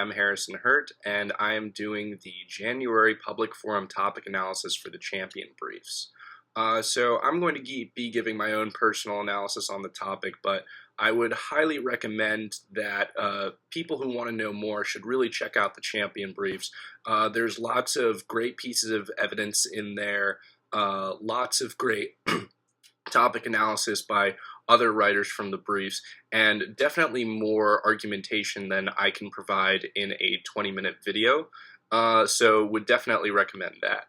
am Harrison Hurt, and I am doing the January Public Forum topic analysis for the Champion Briefs. So I'm going to be giving my own personal analysis on the topic, but I would highly recommend that people who want to know more should really check out the Champion Briefs. There's lots of great pieces of evidence in there, lots of great topic analysis by other writers from the briefs, and definitely more argumentation than I can provide in a 20-minute video, so would definitely recommend that.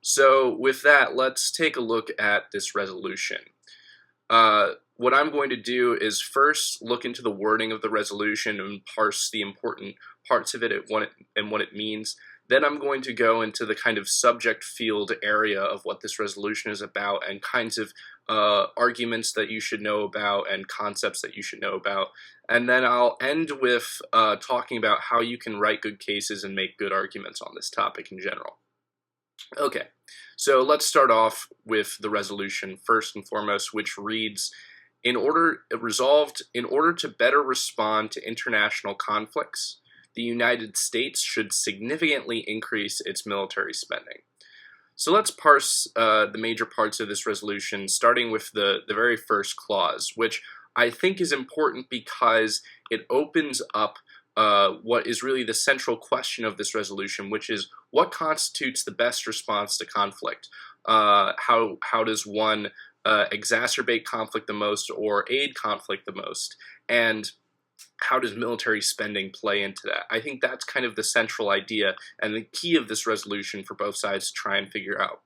So with that, let's take a look at this resolution. What I'm going to do is first look into the wording of the resolution and parse the important parts of it and what it means. Then I'm going to go into the kind of subject field area of what this resolution is about and kinds of arguments that you should know about and concepts that you should know about. And then I'll end with talking about how you can write good cases and make good arguments on this topic in general. Okay, so let's start off with the resolution first and foremost, which reads, in order to better respond to international conflicts, the United States should significantly increase its military spending. So let's parse the major parts of this resolution, starting with the very first clause, which I think is important because it opens up what is really the central question of this resolution, which is what constitutes the best response to conflict? How does one exacerbate conflict the most or aid conflict the most? And how does military spending play into that? I think that's kind of the central idea and the key of this resolution for both sides to try and figure out.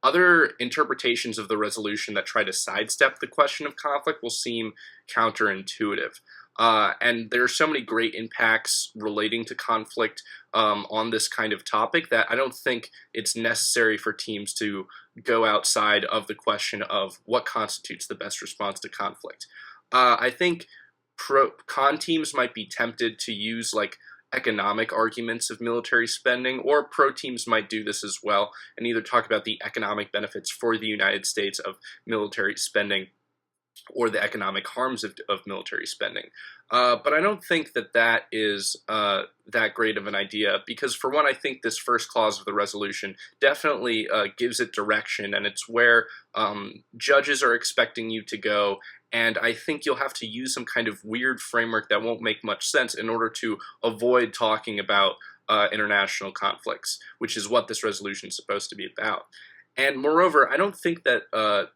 Other interpretations of the resolution that try to sidestep the question of conflict will seem counterintuitive. And there are so many great impacts relating to conflict on this kind of topic that I don't think it's necessary for teams to go outside of the question of what constitutes the best response to conflict. I think con teams might be tempted to use like economic arguments of military spending, or pro teams might do this as well and either talk about the economic benefits for the United States of military spending or the economic harms of military spending. But I don't think that is that great of an idea, because for one, I think this first clause of the resolution definitely gives it direction, and it's where judges are expecting you to go, and I think you'll have to use some kind of weird framework that won't make much sense in order to avoid talking about international conflicts, which is what this resolution is supposed to be about. And moreover, I don't think that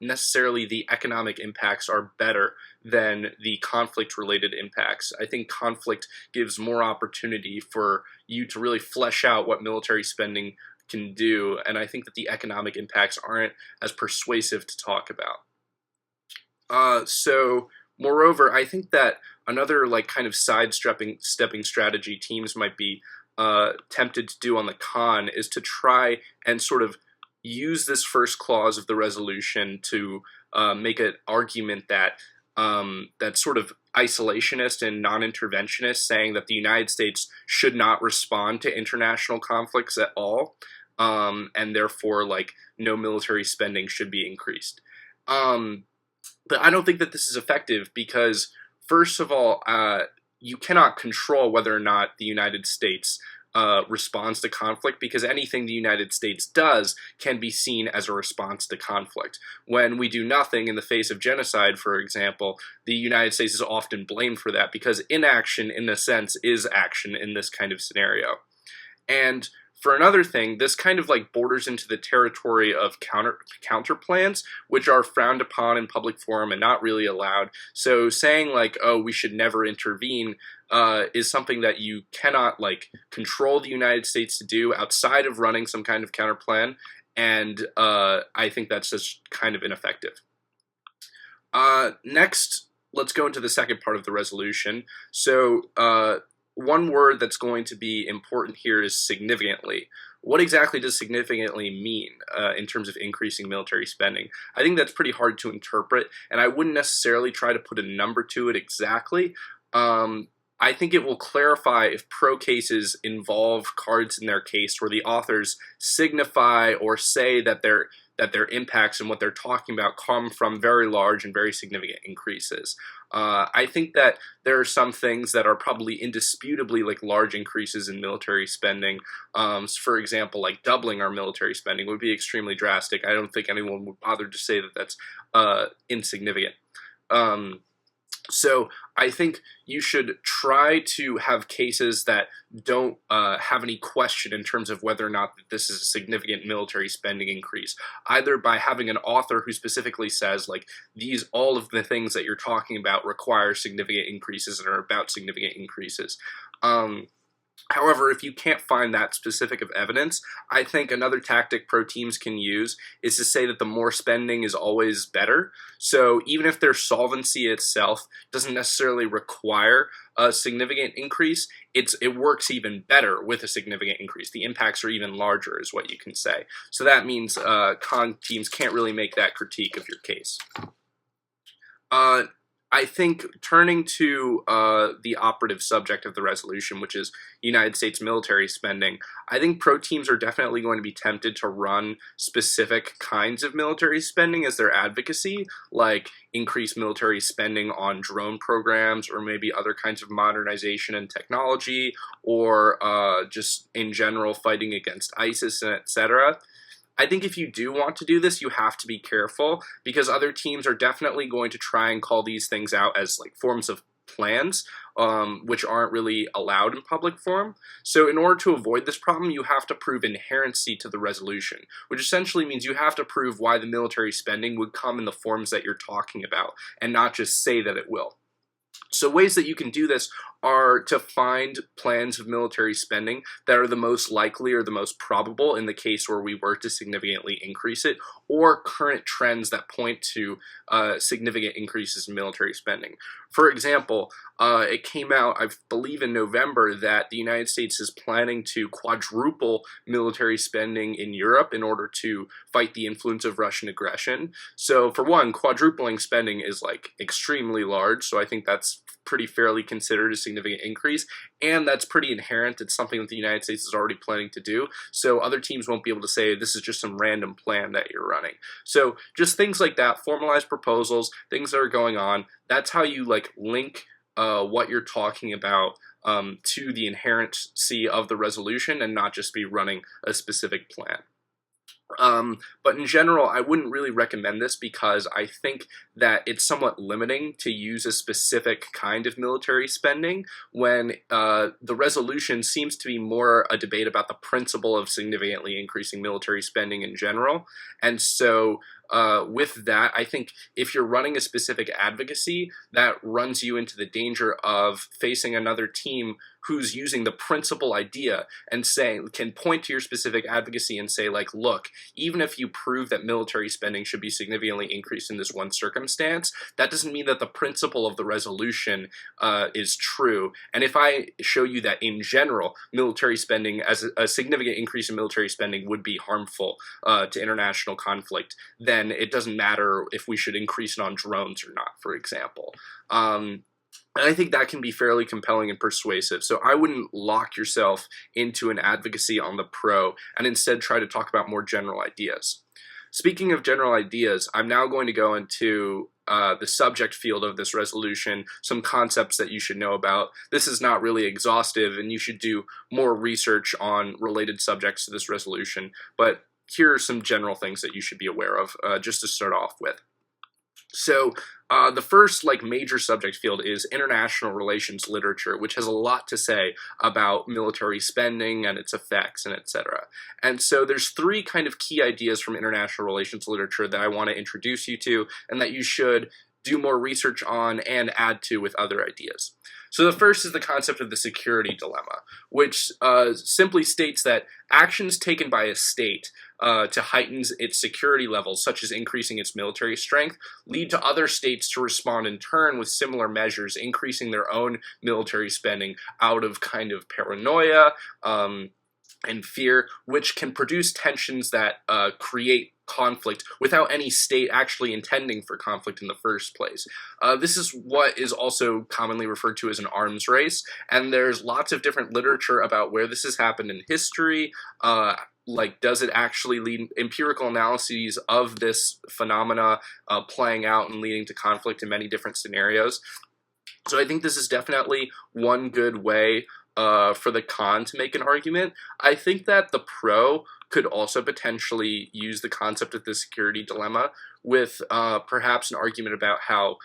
necessarily the economic impacts are better than the conflict-related impacts. I think conflict gives more opportunity for you to really flesh out what military spending can do, and I think that the economic impacts aren't as persuasive to talk about. So, moreover, I think that another like kind of sidestepping strategy teams might be tempted to do on the con is to try and sort of use this first clause of the resolution to make an argument that that's sort of isolationist and non-interventionist, saying that the United States should not respond to international conflicts at all, and therefore like no military spending should be increased. But I don't think that this is effective because, first of all, you cannot control whether or not the United States responds to conflict, because anything the United States does can be seen as a response to conflict. When we do nothing in the face of genocide, for example, the United States is often blamed for that because inaction, in a sense, is action in this kind of scenario. And for another thing, this kind of like borders into the territory of counter plans, which are frowned upon in public forum and not really allowed. So saying like, oh, we should never intervene is something that you cannot like control the United States to do outside of running some kind of counter plan, and I think that's just kind of ineffective. Next, let's go into the second part of the resolution. So one word that's going to be important here is significantly. What exactly does significantly mean in terms of increasing military spending? I think that's pretty hard to interpret, and I wouldn't necessarily try to put a number to it exactly. I think it will clarify if pro cases involve cards in their case where the authors signify or say that that their impacts and what they're talking about come from very large and very significant increases. I think that there are some things that are probably indisputably like large increases in military spending. For example, like doubling our military spending would be extremely drastic. I don't think anyone would bother to say that that's insignificant. So I think you should try to have cases that don't have any question in terms of whether or not this is a significant military spending increase, either by having an author who specifically says, like, all of the things that you're talking about require significant increases and are about significant increases. However, if you can't find that specific of evidence, I think another tactic pro teams can use is to say that the more spending is always better. So even if their solvency itself doesn't necessarily require a significant increase, it works even better with a significant increase. The impacts are even larger is what you can say. So that means con teams can't really make that critique of your case. I think turning to the operative subject of the resolution, which is United States military spending, I think pro teams are definitely going to be tempted to run specific kinds of military spending as their advocacy, like increased military spending on drone programs or maybe other kinds of modernization and technology, or just in general fighting against ISIS, and etc. I think if you do want to do this, you have to be careful, because other teams are definitely going to try and call these things out as like forms of plans, which aren't really allowed in public forum. So in order to avoid this problem, you have to prove inherency to the resolution, which essentially means you have to prove why the military spending would come in the forms that you're talking about, and not just say that it will. So ways that you can do this are to find plans of military spending that are the most likely or the most probable in the case where we were to significantly increase it, or current trends that point to significant increases in military spending. For example, it came out, I believe in November, that the United States is planning to quadruple military spending in Europe in order to fight the influence of Russian aggression. So for one, quadrupling spending is like extremely large, so I think that's pretty fairly considered a significant increase, and that's pretty inherent. It's something that the United States is already planning to do, so other teams won't be able to say this is just some random plan that you're running. So just things like that, formalized proposals, things that are going on, that's how you like link what you're talking about to the inherency of the resolution, and not just be running a specific plan. But in general, I wouldn't really recommend this, because I think that it's somewhat limiting to use a specific kind of military spending when the resolution seems to be more a debate about the principle of significantly increasing military spending in general. And so with that, I think if you're running a specific advocacy, that runs you into the danger of facing another team who's using the principal idea and can point to your specific advocacy and say, like, look, even if you prove that military spending should be significantly increased in this one circumstance, that doesn't mean that the principle of the resolution is true. And if I show you that in general, military spending, as a significant increase in military spending would be harmful to international conflict, then it doesn't matter if we should increase it on drones or not, for example. And I think that can be fairly compelling and persuasive. So I wouldn't lock yourself into an advocacy on the pro, and instead try to talk about more general ideas. Speaking of general ideas, I'm now going to go into the subject field of this resolution, some concepts that you should know about. This is not really exhaustive, and you should do more research on related subjects to this resolution, but here are some general things that you should be aware of, just to start off with. So the first major subject field is international relations literature, which has a lot to say about military spending and its effects and etc. And so there's three kind of key ideas from international relations literature that I want to introduce you to, and that you should do more research on and add to with other ideas. So the first is the concept of the security dilemma, which simply states that actions taken by a state to heighten its security levels, such as increasing its military strength, lead to other states to respond in turn with similar measures, increasing their own military spending out of kind of paranoia and fear, which can produce tensions that create conflict without any state actually intending for conflict in the first place. This is what is also commonly referred to as an arms race, and there's lots of different literature about where this has happened in history, like, does it actually lead empirical analyses of this phenomena playing out and leading to conflict in many different scenarios? So I think this is definitely one good way for the con to make an argument. I think that the pro could also potentially use the concept of the security dilemma with perhaps an argument about how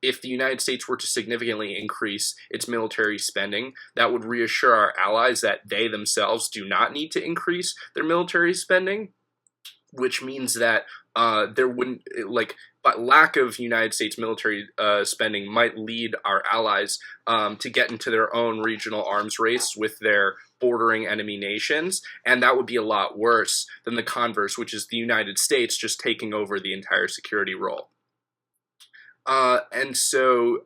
if the United States were to significantly increase its military spending, that would reassure our allies that they themselves do not need to increase their military spending, which means that there wouldn't, like, but lack of United States military spending might lead our allies to get into their own regional arms race with their bordering enemy nations, and that would be a lot worse than the converse, which is the United States just taking over the entire security role. And so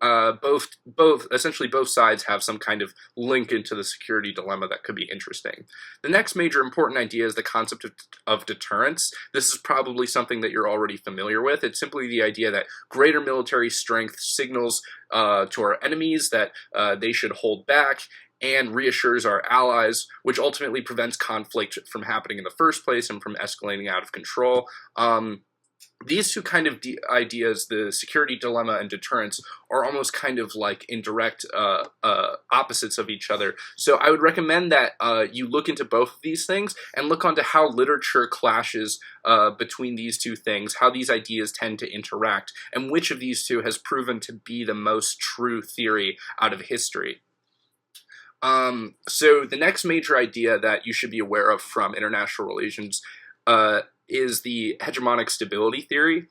essentially both sides have some kind of link into the security dilemma that could be interesting. The next major important idea is the concept of deterrence. This is probably something that you're already familiar with. It's simply the idea that greater military strength signals to our enemies that they should hold back, and reassures our allies, which ultimately prevents conflict from happening in the first place and from escalating out of control. These two kind of ideas, the security dilemma and deterrence, are almost kind of like indirect opposites of each other. So I would recommend that you look into both of these things and look onto how literature clashes between these two things, how these ideas tend to interact, and which of these two has proven to be the most true theory out of history. So the next major idea that you should be aware of from international relations is the hegemonic stability theory,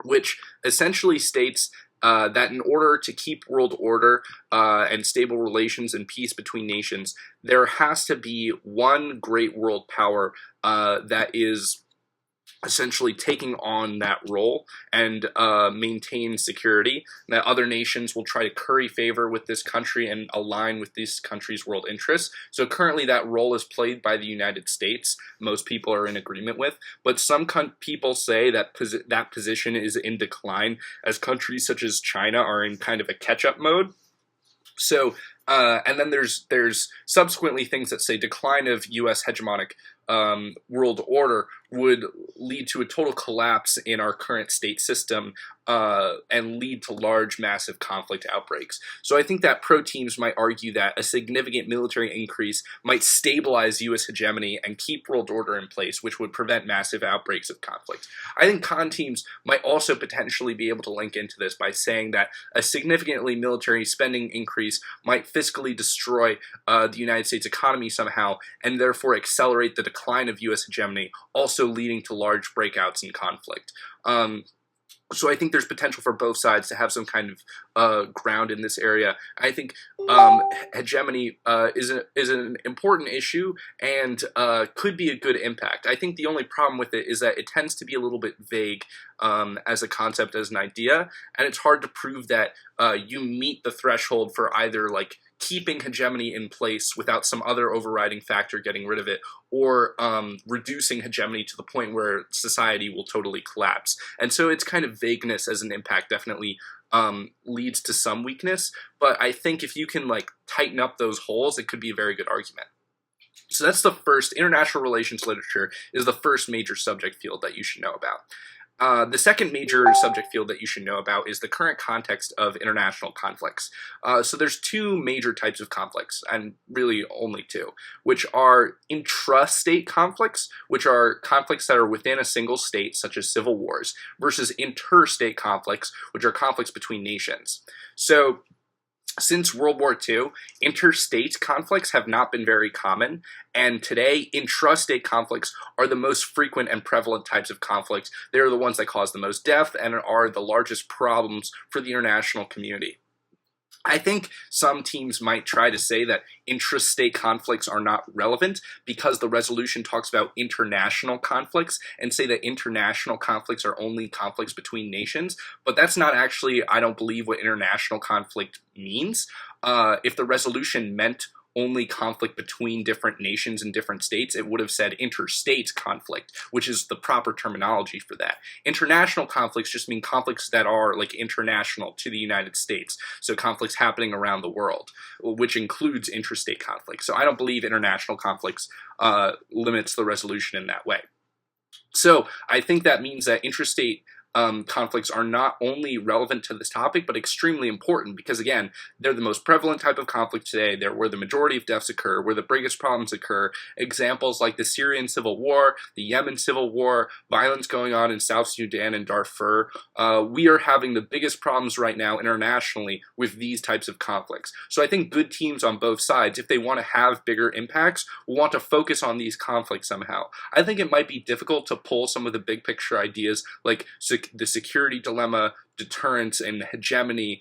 which essentially states that in order to keep world order and stable relations and peace between nations, there has to be one great world power that is essentially taking on that role and maintain security. That other nations will try to curry favor with this country and align with this country's world interests. So currently that role is played by the United States. Most people are in agreement with, but some people say that that position is in decline as countries such as China are in kind of a catch-up mode. So, and then there's subsequently things that say decline of U.S. hegemonic world order would lead to a total collapse in our current state system and lead to large, massive conflict outbreaks. So I think that pro teams might argue that a significant military increase might stabilize U.S. hegemony and keep world order in place, which would prevent massive outbreaks of conflict. I think con teams might also potentially be able to link into this by saying that a significantly military spending increase might fiscally destroy the United States economy somehow, and therefore accelerate the decline of U.S. hegemony, also leading to large breakouts in conflict. So I think there's potential for both sides to have some kind of ground in this area. I think hegemony is an important issue and could be a good impact. I think the only problem with it is that it tends to be a little bit vague as a concept, as an idea, and it's hard to prove that you meet the threshold for either like keeping hegemony in place without some other overriding factor getting rid of it, or reducing hegemony to the point where society will totally collapse. And so its kind of vagueness as an impact definitely leads to some weakness, but I think if you can like tighten up those holes, it could be a very good argument. So that's the first. International relations literature is the first major subject field that you should know about. The second major subject field that you should know about is the current context of international conflicts. So there's two major types of conflicts, and really only two, which are intrastate conflicts, which are conflicts that are within a single state, such as civil wars, versus interstate conflicts, which are conflicts between nations. So since World War II, interstate conflicts have not been very common, and today, intrastate conflicts are the most frequent and prevalent types of conflicts. They're the ones that cause the most death and are the largest problems for the international community. I think some teams might try to say that intrastate conflicts are not relevant because the resolution talks about international conflicts and say that international conflicts are only conflicts between nations, but that's not actually, I don't believe, what international conflict means. If the resolution meant only conflict between different nations and different states. It would have said interstate conflict, which is the proper terminology for that. International conflicts just mean conflicts that are like international to the United States. So conflicts happening around the world, which includes interstate conflicts. So I don't believe international conflicts limits the resolution in that way. So I think that means that interstate conflicts are not only relevant to this topic, but extremely important because, again, they're the most prevalent type of conflict today. They're where the majority of deaths occur, where the biggest problems occur. Examples like the Syrian civil war, the Yemen civil war, violence going on in South Sudan and Darfur. We are having the biggest problems right now internationally with these types of conflicts. So I think good teams on both sides, if they want to have bigger impacts, will want to focus on these conflicts somehow. I think it might be difficult to pull some of the big picture ideas like the security dilemma, deterrence, and hegemony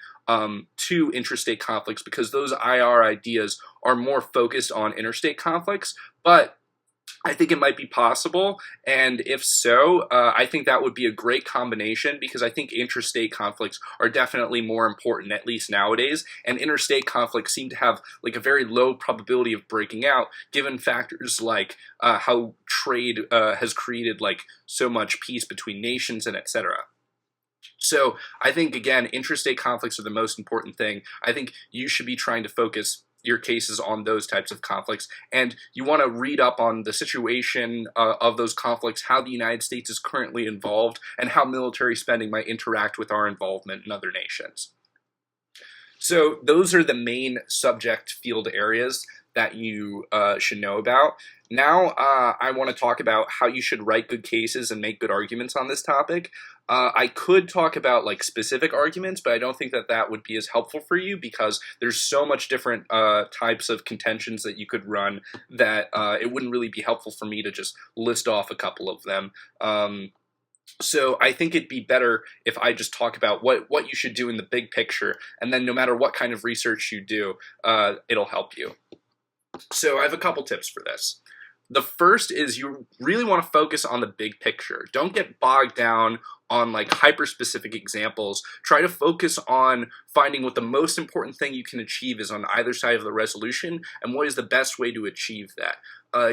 to interstate conflicts because those IR ideas are more focused on interstate conflicts, but I think it might be possible, and if so, I think that would be a great combination because I think interstate conflicts are definitely more important, at least nowadays, and interstate conflicts seem to have like a very low probability of breaking out given factors like how trade has created like so much peace between nations and etc. So I think, again, interstate conflicts are the most important thing. I think you should be trying to focus your cases on those types of conflicts, and you want to read up on the situation of those conflicts, how the United States is currently involved, and how military spending might interact with our involvement in other nations. So those are the main subject field areas that you should know about. Now I want to talk about how you should write good cases and make good arguments on this topic. I could talk about like specific arguments, but I don't think that that would be as helpful for you because there's so much different types of contentions that you could run that it wouldn't really be helpful for me to just list off a couple of them. So I think it'd be better if I just talk about what you should do in the big picture, and then no matter what kind of research you do, it'll help you. So I have a couple tips for this. The first is you really want to focus on the big picture. Don't get bogged down on like hyper-specific examples. Try to focus on finding what the most important thing you can achieve is on either side of the resolution and what is the best way to achieve that.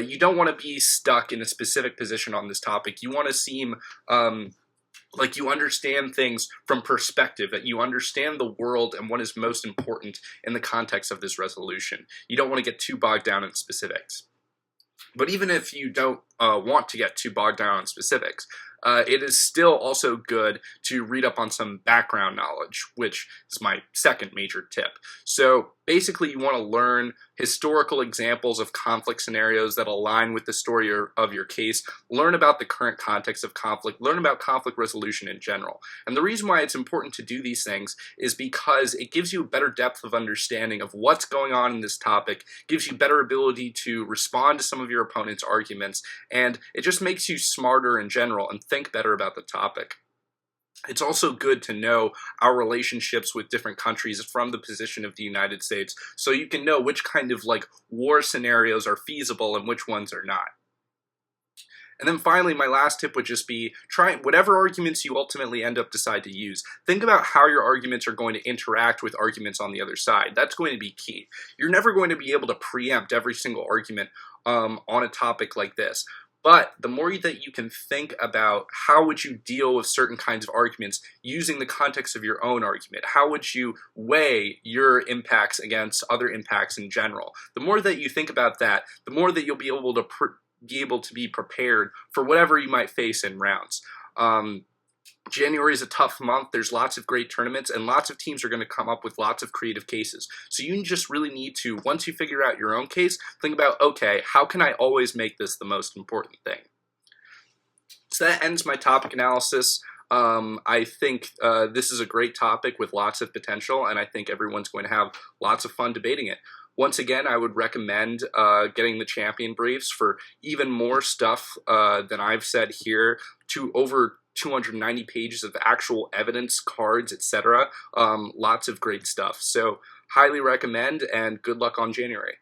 You don't want to be stuck in a specific position on this topic. You want to seem like you understand things from perspective, that you understand the world and what is most important in the context of this resolution. You don't want to get too bogged down in specifics. But even if you don't want to get too bogged down on specifics, it is still also good to read up on some background knowledge, which is my second major tip. So basically you want to learn historical examples of conflict scenarios that align with the story of your case, learn about the current context of conflict, learn about conflict resolution in general. And the reason why it's important to do these things is because it gives you a better depth of understanding of what's going on in this topic, gives you better ability to respond to some of your opponent's arguments, and it just makes you smarter in general and think better about the topic. It's also good to know our relationships with different countries from the position of the United States, so you can know which kind of like war scenarios are feasible and which ones are not. And then finally, my last tip would just be try whatever arguments you ultimately decide to use. Think about how your arguments are going to interact with arguments on the other side. That's going to be key. You're never going to be able to preempt every single argument on a topic like this. But the more that you can think about how would you deal with certain kinds of arguments using the context of your own argument, how would you weigh your impacts against other impacts in general, the more that you think about that, the more that you'll be able to be prepared for whatever you might face in rounds. January is a tough month. There's lots of great tournaments, and lots of teams are going to come up with lots of creative cases. So you just really need to, once you figure out your own case, think about, okay, how can I always make this the most important thing? So that ends my topic analysis. I think this is a great topic with lots of potential, and I think everyone's going to have lots of fun debating it. Once again, I would recommend getting the champion briefs for even more stuff than I've said here, to over 290 pages of actual evidence, cards, etc. Lots of great stuff. So highly recommend, and good luck on January.